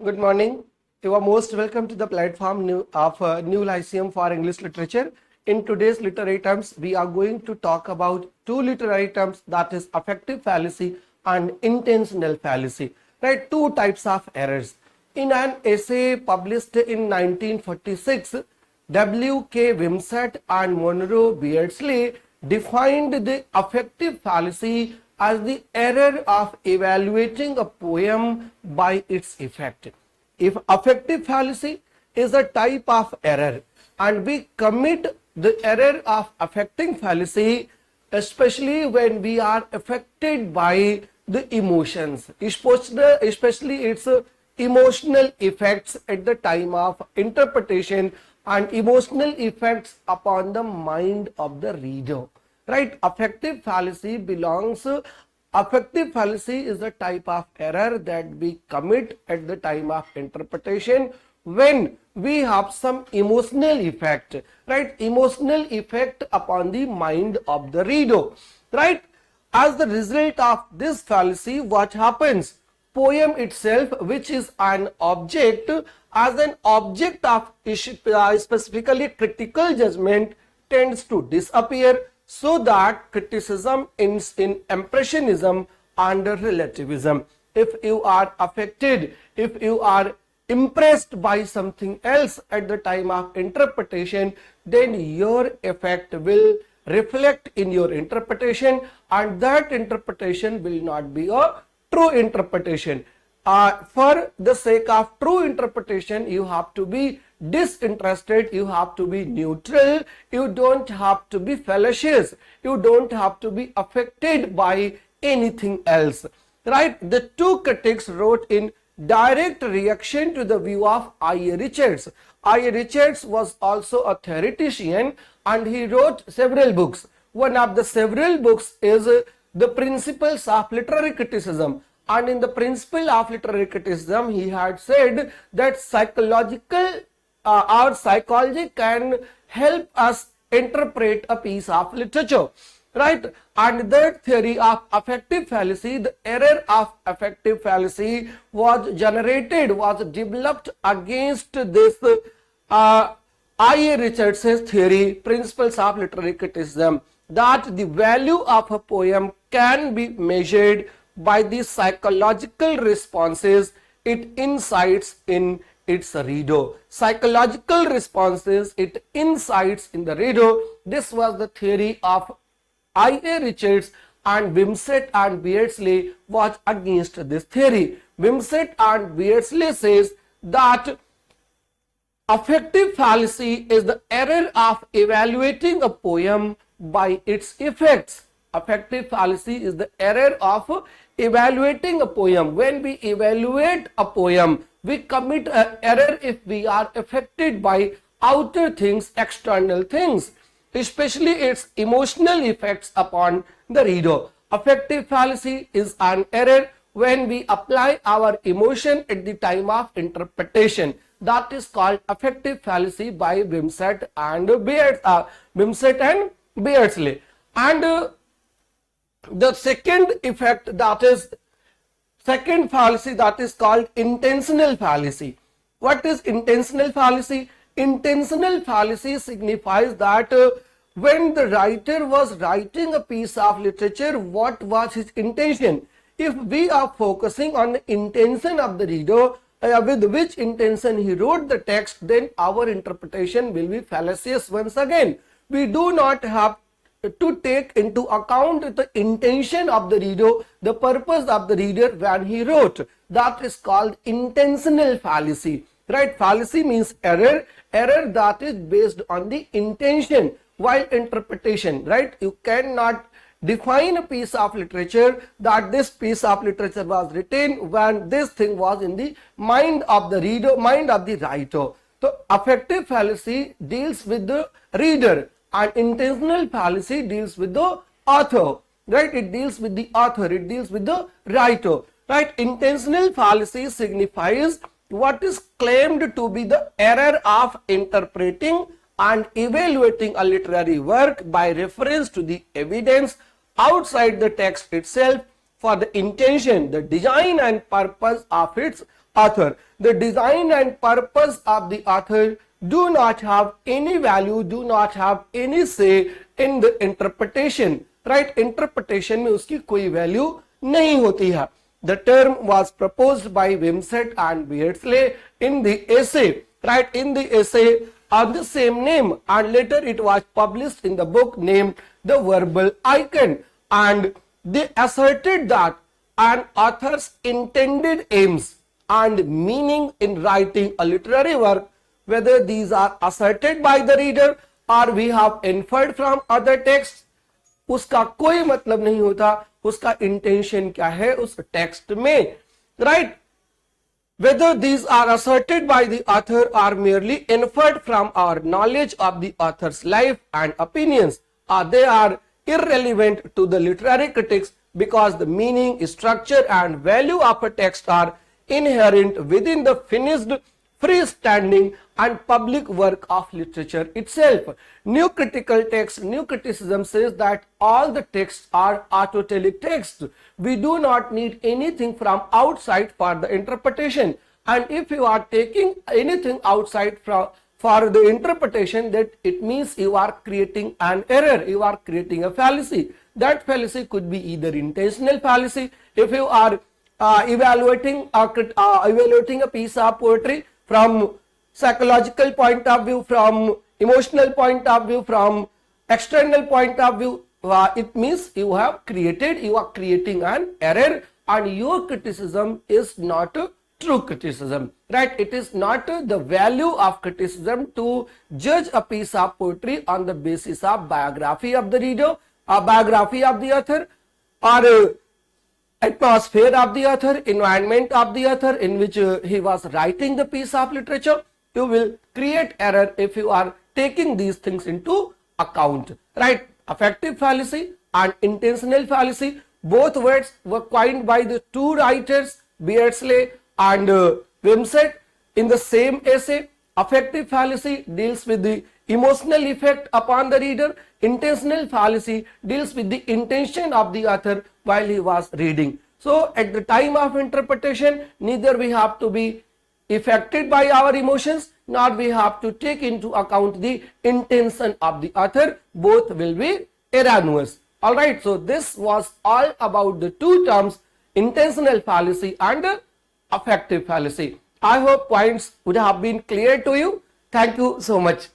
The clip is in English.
Good morning. You are most welcome to the platform of New Lyceum for English Literature. In today's literary terms, we are going to talk about two literary terms, that is affective fallacy and intentional fallacy. Right, two types of errors. In an essay published in 1946, W.K. Wimsatt and Monroe Beardsley defined the affective fallacy as the error of evaluating a poem by its effect. If affective fallacy is a type of error and we commit the error of affecting fallacy, especially when we are affected by the emotions, especially its emotional effects at the time of interpretation and emotional effects upon the mind of the reader. Right, affective fallacy is a type of error that we commit at the time of interpretation when we have some emotional effect, right, emotional effect upon the mind of the reader, right. As the result of this fallacy, what happens? Poem itself, which is an object, as an object of specifically critical judgment, tends to disappear, so that criticism in impressionism and relativism. If you are affected, if you are impressed by something else at the time of interpretation, then your effect will reflect in your interpretation, and that interpretation will not be a true interpretation. For the sake of true interpretation, you have to be disinterested, you have to be neutral, you don't have to be fallacious, you don't have to be affected by anything else, right. The two critics wrote in direct reaction to the view of I. Richards. I. Richards was also a theoretician and he wrote several books. One of the several books is The Principles of Literary Criticism. And in the principle of literary criticism, he had said that psychology can help us interpret a piece of literature, right. And that theory of affective fallacy, the error of affective fallacy was developed against this I. Richards' theory, principles of literary criticism, that the value of a poem can be measured by the psychological responses it incites in its reader. Psychological responses it incites in the reader. This was the theory of I. A. Richards, and Wimsatt and Beardsley was against this theory. Wimsatt and Beardsley says that affective fallacy is the error of evaluating a poem by its effects. Affective fallacy is the error of evaluating a poem. When we evaluate a poem, we commit an error if we are affected by outer things, external things, especially its emotional effects upon the reader. Affective fallacy is an error when we apply our emotion at the time of interpretation. That is called affective fallacy by Wimsatt and Beardsley. And the second effect, that is second fallacy, that is called intentional fallacy. What is intentional fallacy? Intentional fallacy signifies that when the writer was writing a piece of literature, what was his intention? If we are focusing on the intention of the reader, with which intention he wrote the text, then our interpretation will be fallacious once again. We do not have to take into account the intention of the reader, the purpose of the reader when he wrote. That is called intentional fallacy, right. Fallacy means error that is based on the intention while interpretation, right. You cannot define a piece of literature that this piece of literature was written when this thing was in the mind of the reader, mind of the writer. So affective fallacy deals with the reader, and intentional fallacy deals with the author, right. It deals with the author, it deals with the writer, right. Intentional fallacy signifies what is claimed to be the error of interpreting and evaluating a literary work by reference to the evidence outside the text itself for the intention, the design and purpose of its author. The design and purpose of the author do not have any value, do not have any say in the interpretation. Right? Interpretation में उसकी कोई value नहीं होती है. The term was proposed by Wimsatt and Beardsley in the essay, right? In the essay of the same name, and later it was published in the book named The Verbal Icon. And they asserted that an author's intended aims and meaning in writing a literary work, whether these are asserted by the reader or we have inferred from other texts, उसका कोई मतलब नहीं होता उसका intention क्या है उस text में. Right? Whether these are asserted by the author or merely inferred from our knowledge of the author's life and opinions, they are irrelevant to the literary critics because the meaning, structure and value of a text are inherent within the finished, freestanding and public work of literature itself. New critical text, new criticism says that all the texts are autotelic texts. We do not need anything from outside for the interpretation. And if you are taking anything outside for the interpretation, that it means you are creating an error, you are creating a fallacy. That fallacy could be either intentional fallacy. If you are evaluating a piece of poetry from psychological point of view, from emotional point of view, from external point of view, it means you are creating an error, and your criticism is not a true criticism, right? It is not the value of criticism to judge a piece of poetry on the basis of biography of the reader, or biography of the author, or atmosphere of the author, environment of the author in which he was writing the piece of literature. You will create error if you are taking these things into account, right? Affective fallacy and intentional fallacy, both words were coined by the two writers, Beardsley and Wimsatt, in the same essay. Affective fallacy deals with the emotional effect upon the reader. Intentional fallacy deals with the intention of the author while he was reading. So at the time of interpretation, neither we have to be affected by our emotions, nor we have to take into account the intention of the author. Both will be erroneous. Alright, so this was all about the two terms, intentional fallacy and affective fallacy. I hope points would have been clear to you. Thank you so much.